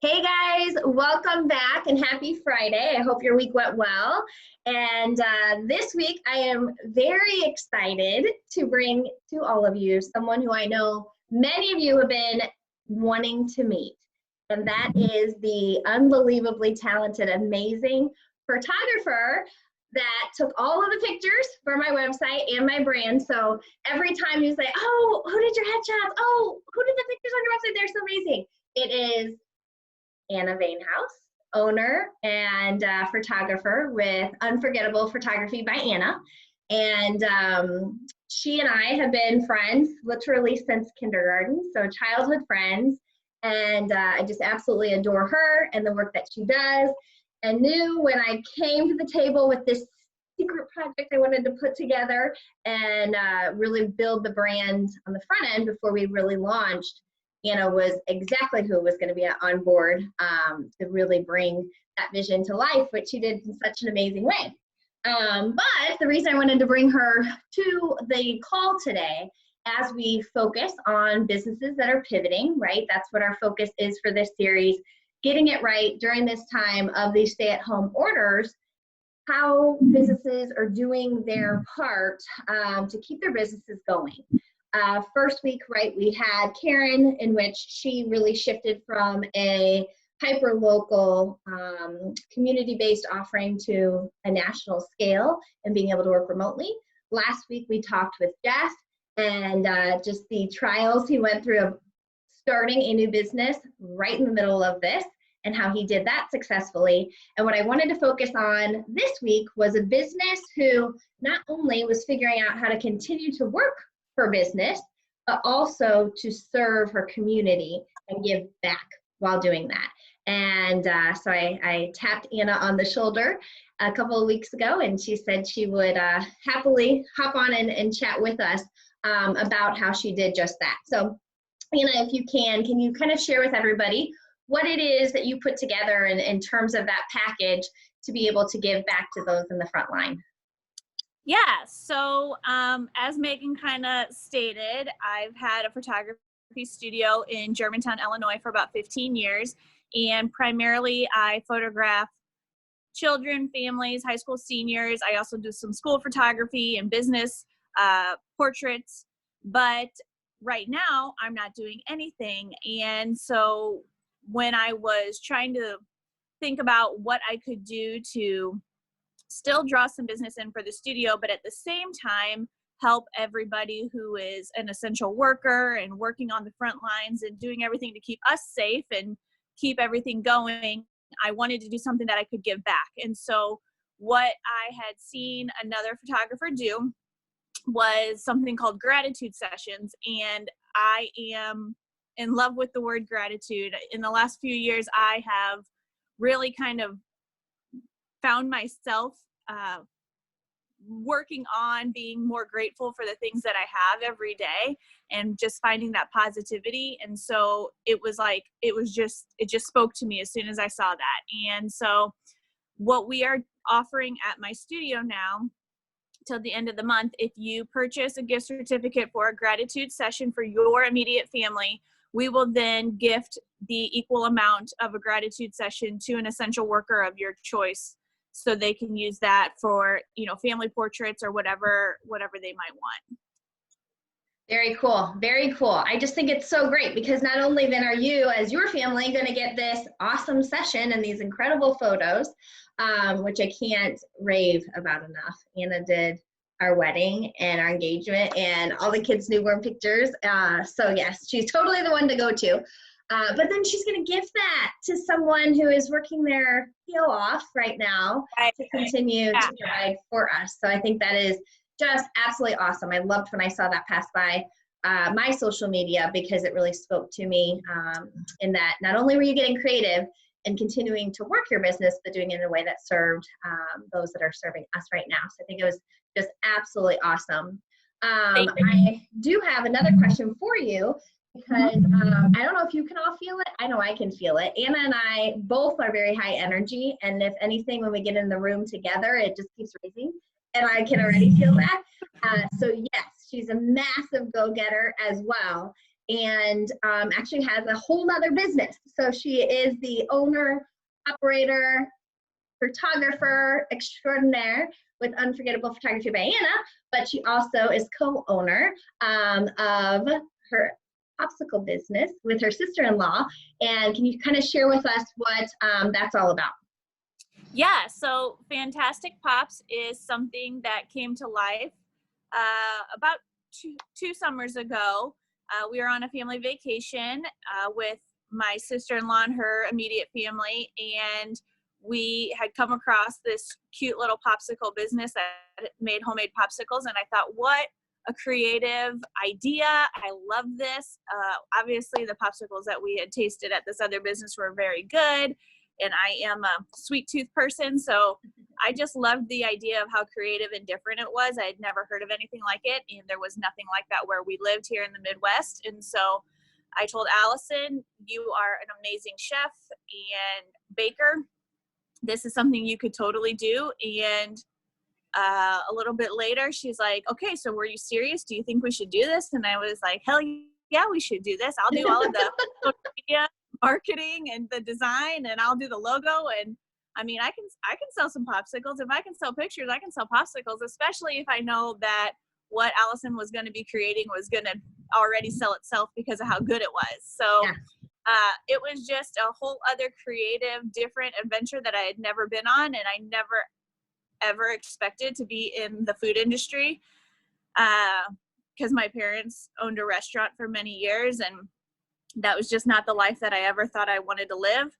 Hey guys, welcome back and happy Friday. I hope your week went well. And this week I am very excited to bring to all of you someone who I know many of you have been wanting to meet. And that is the unbelievably talented, amazing photographer that took all of the pictures for my website and my brand. So every time you say, oh, who did your headshots? Oh, who did the pictures on your website? They're so amazing. It is Anna Venhaus, owner and photographer with Unforgettable Photography by Anna. And she and I have been friends literally since kindergarten, so childhood friends. And I just absolutely adore her and the work that she does. And knew when I came to the table with this secret project I wanted to put together and really build the brand on the front end before we really launched, Anna was exactly who was going to be on board to really bring that vision to life, which she did in such an amazing way. But the reason I wanted to bring her to the call today, as we focus on businesses that are pivoting, right? That's what our focus is for this series, getting it right during this time of these stay-at-home orders, how businesses are doing their part to keep their businesses going. First week, right, we had Karen, in which she really shifted from a hyper-local community-based offering to a national scale and being able to work remotely. Last week, we talked with Jeff and just the trials he went through of starting a new business right in the middle of this and how he did that successfully. And what I wanted to focus on this week was a business who not only was figuring out how to continue to work her business, but also to serve her community and give back while doing that. And so I tapped Anna on the shoulder a couple of weeks ago, and she said she would happily hop on and chat with us about how she did just that. So Anna, if you can you kind of share with everybody what it is that you put together in terms of that package to be able to give back to those in the front line? Yeah, so as Megan kind of stated, I've had a photography studio in Germantown, Illinois for about 15 years, and primarily I photograph children, families, high school seniors. I also do some school photography and business portraits, but right now I'm not doing anything. And so when I was trying to think about what I could do to still draw some business in for the studio, but at the same time help everybody who is an essential worker and working on the front lines and doing everything to keep us safe and keep everything going, I wanted to do something that I could give back. And so what I had seen another photographer do was something called gratitude sessions, and I am in love with the word gratitude. In the last few years, I have really kind of found myself working on being more grateful for the things that I have every day and just finding that positivity. And so it just spoke to me as soon as I saw that. And so what we are offering at my studio now till the end of the month, if you purchase a gift certificate for a gratitude session for your immediate family, we will then gift the equal amount of a gratitude session to an essential worker of your choice, so they can use that for, family portraits or whatever they might want. Very cool. Very cool. I just think it's so great because not only then are you as your family going to get this awesome session and these incredible photos, which I can't rave about enough. Anna did our wedding and our engagement and all the kids' newborn pictures. So yes, she's totally the one to go to. But then she's going to give that to someone who is working their tail off right now to continue to provide for us. So I think that is just absolutely awesome. I loved when I saw that pass by my social media because it really spoke to me in that not only were you getting creative and continuing to work your business, but doing it in a way that served those that are serving us right now. So I think it was just absolutely awesome. I do have another question for you because I don't know if you can all feel it. I know I can feel it. Anna and I both are very high energy. And if anything, when we get in the room together, it just keeps raising. And I can already feel that. So yes, she's a massive go-getter as well. and actually has a whole nother business. So she is the owner, operator, photographer extraordinaire with Unforgettable Photography by Anna, but she also is co-owner of her popsicle business with her sister-in-law. And can you kind of share with us what that's all about? Yeah, so Fantastic Pops is something that came to life about two summers ago. We were on a family vacation with my sister-in-law and her immediate family, and we had come across this cute little popsicle business that made homemade popsicles, and I thought, what a creative idea. I love this. Obviously, the popsicles that we had tasted at this other business were very good, and I am a sweet tooth person, so I just loved the idea of how creative and different it was. I had never heard of anything like it, and there was nothing like that where we lived here in the Midwest. And so I told Allison, you are an amazing chef and baker. This is something you could totally do. And a little bit later, she's like, okay, so were you serious? Do you think we should do this? And I was like, hell yeah, we should do this. I'll do all of the social media marketing and the design, and I'll do the logo. And I mean, I can sell some popsicles. If I can sell pictures, I can sell popsicles, especially if I know that what Allison was going to be creating was going to already sell itself because of how good it was. So Yeah. It was just a whole other creative, different adventure that I had never been on, and I never, ever expected to be in the food industry because my parents owned a restaurant for many years, and that was just not the life that I ever thought I wanted to live.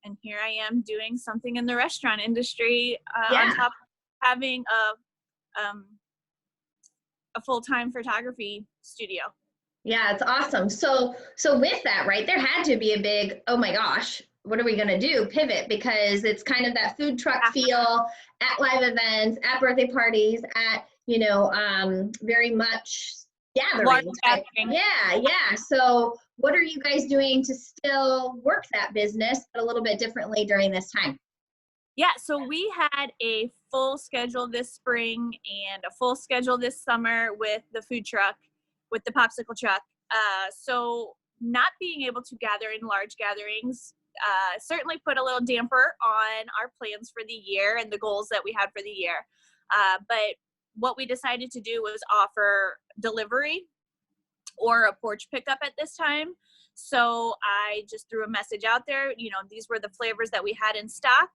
And here I am doing something in the restaurant industry on top of having a full-time photography studio. Yeah, it's awesome. So with that, right, there had to be a big, oh my gosh, what are we going to do? Pivot, because it's kind of that food truck feel at live events, at birthday parties, at, very much gatherings. Yeah. So what are you guys doing to still work that business, but a little bit differently during this time? Yeah, so we had a full schedule this spring and a full schedule this summer with the food truck, with the popsicle truck. So not being able to gather in large gatherings certainly put a little damper on our plans for the year and the goals that we had for the year. But what we decided to do was offer delivery or a porch pickup at this time. So I just threw a message out there. These were the flavors that we had in stock.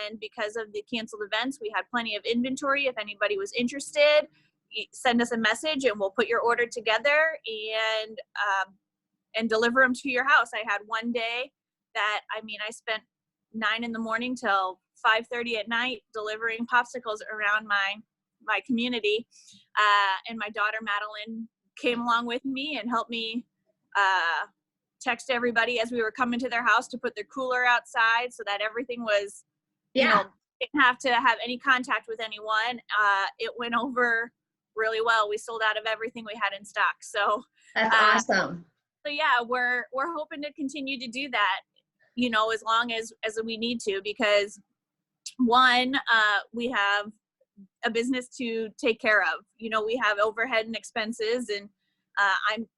And because of the canceled events, we had plenty of inventory. If anybody was interested, send us a message and we'll put your order together and deliver them to your house. I had one day that, I spent 9 a.m. till 5:30 at night delivering popsicles around my community. And my daughter, Madeline, came along with me and helped me text everybody as we were coming to their house to put their cooler outside so that everything was, didn't have to have any contact with anyone. It went over really well. We sold out of everything we had in stock. So that's awesome. So yeah, we're hoping to continue to do that, as long as we need to, because one, we have a business to take care of. We have overhead and expenses, and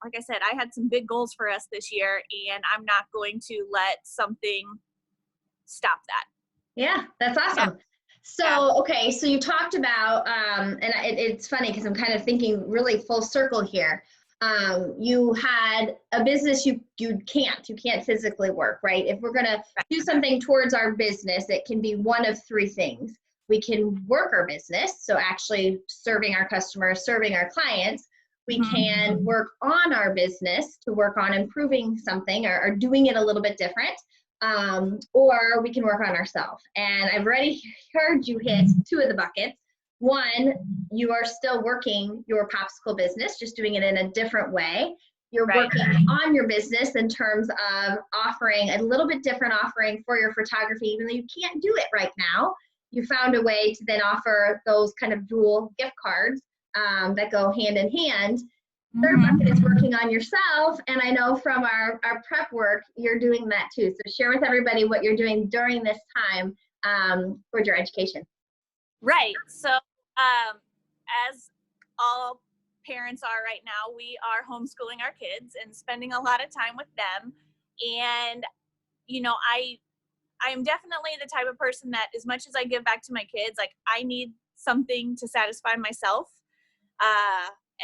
like I said, I had some big goals for us this year, and I'm not going to let something stop that. Yeah, that's awesome. Yeah. So, okay, so you talked about, and it's funny because I'm kind of thinking really full circle here. You had a business you can't physically work, right? If we're going to do something towards our business, it can be one of 3 things. We can work our business, so actually serving our customers, serving our clients. We can work on our business to work on improving something or doing it a little bit different, or we can work on ourselves. And I've already heard you hit 2 of the buckets. One, you are still working your popsicle business, just doing it in a different way. You're working on your business in terms of offering a little bit different offering for your photography, even though you can't do it right now. You found a way to then offer those kind of dual gift cards that go hand in hand. Third bucket is working on yourself, and I know from our prep work, you're doing that too. So share with everybody what you're doing during this time for your education. Right. So as all parents are right now, we are homeschooling our kids and spending a lot of time with them. And, you know, I am definitely the type of person that, as much as I give back to my kids, like, I need something to satisfy myself.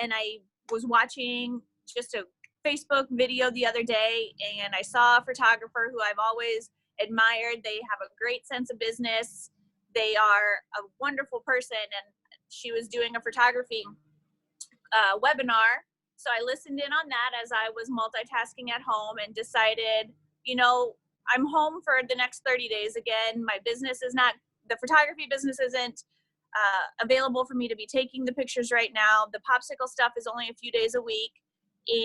And I was watching just a Facebook video the other day, and I saw a photographer who I've always admired. They have a great sense of business. They are a wonderful person, and she was doing a photography webinar. So I listened in on that as I was multitasking at home and decided, you know, I'm home for the next 30 days again. My business is not, the photography business isn't available for me to be taking the pictures right now. The popsicle stuff is only a few days a week.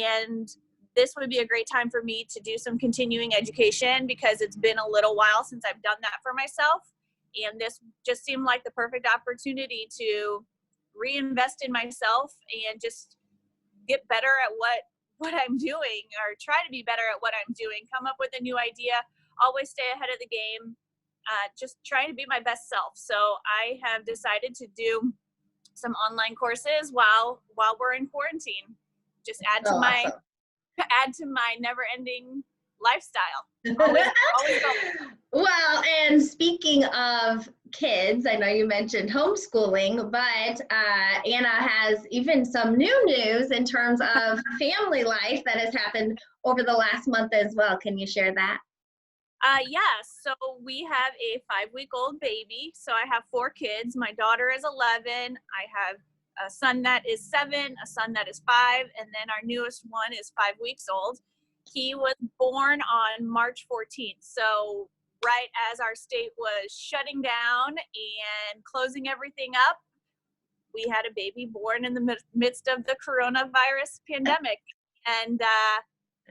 And this would be a great time for me to do some continuing education, because it's been a little while since I've done that for myself. And this just seemed like the perfect opportunity to reinvest in myself and just get better at what I'm doing, or try to be better at what I'm doing, come up with a new idea, always stay ahead of the game, just trying to be my best self. So I have decided to do some online courses while we're in quarantine. Just add to my never-ending lifestyle. Always going. Well, and speaking of kids, I know you mentioned homeschooling, but Anna has even some new news in terms of family life that has happened over the last month as well. Can you share that? Yes. So we have a 5-week-old baby. So I have 4 kids. My daughter is 11. I have a son that is 7, a son that is 5, and then our newest one is 5 weeks old. He was born on March 14th. So right as our state was shutting down and closing everything up, we had a baby born in the midst of the coronavirus pandemic. And,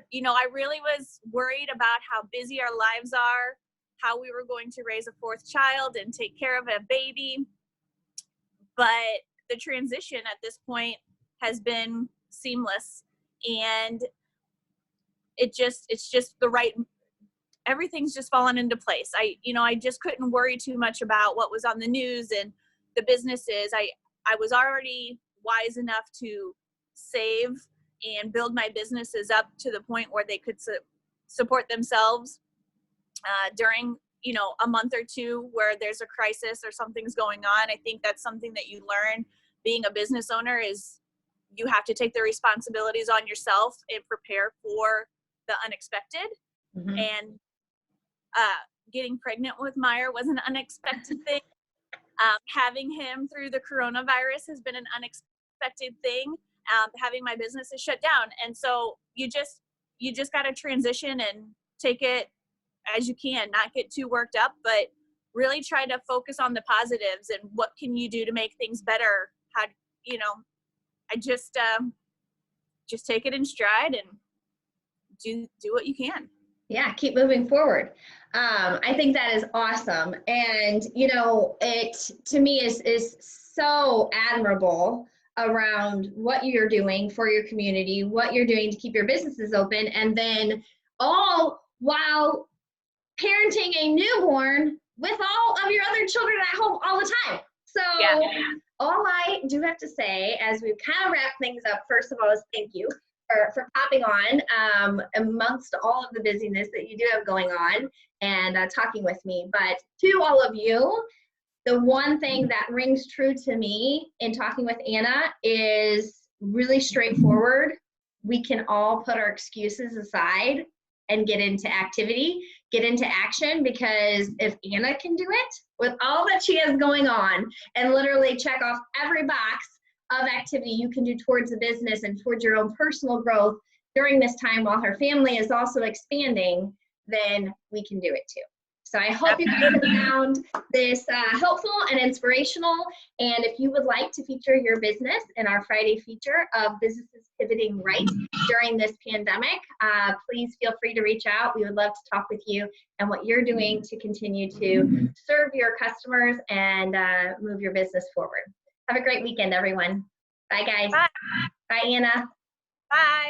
you know, I really was worried about how busy our lives are, how we were going to raise a 4th child and take care of a baby. But the transition at this point has been seamless, and it's just the right, everything's just fallen into place. I just couldn't worry too much about what was on the news and the businesses. I was already wise enough to save and build my businesses up to the point where they could support themselves during, you know, a month or two where there's a crisis or something's going on. I think that's something that you learn being a business owner, is you have to take the responsibilities on yourself and prepare for the unexpected. Mm-hmm. And getting pregnant with Meyer was an unexpected thing. Having him through the coronavirus has been an unexpected thing. Having my businesses shut down. And so you just got to transition and take it as you can, not get too worked up, but really try to focus on the positives and what can you do to make things better. How, you know, I just take it in stride and do what you can. Yeah, keep moving forward. I think that is awesome. And, you know, it to me is so admirable around what you're doing for your community, what you're doing to keep your businesses open, and then all while parenting a newborn with all of your other children at home all the time. So yeah. All I do have to say as we kind of wrap things up, first of all, is thank you for popping on amongst all of the busyness that you do have going on and talking with me. But to all of you, the one thing that rings true to me in talking with Anna is really straightforward. We can all put our excuses aside and get into activity, get into action, because if Anna can do it with all that she has going on and literally check off every box of activity you can do towards the business and towards your own personal growth during this time while her family is also expanding, then we can do it too. So I hope you guys have found this helpful and inspirational. And if you would like to feature your business in our Friday feature of Businesses Pivoting Right during this pandemic, please feel free to reach out. We would love to talk with you and what you're doing to continue to serve your customers and move your business forward. Have a great weekend, everyone. Bye, guys. Bye. Bye, Anna. Bye.